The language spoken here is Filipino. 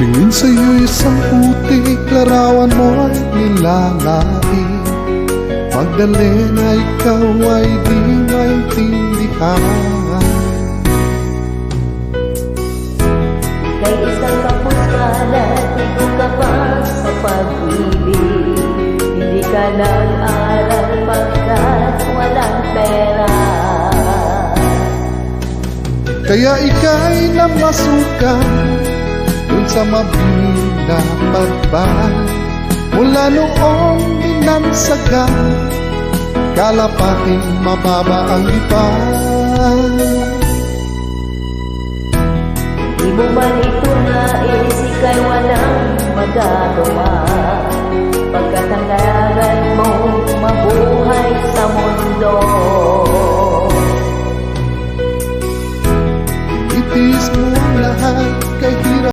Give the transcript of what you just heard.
Tingin sa'yo'y isang putik, larawan mo'y nilalait. Magdalena, ikaw ay di maintindihan. Kay isang kapuskala, tigo ka pa sa pag-ibig. Hindi ka nag-aral pagkat walang pera. Kaya ika'y namasukan dun sa mabiling na pagbang. Mula noong binansagan, kalapating mababa ang iba. Di mo man ito nais, ika'y walang magagawa.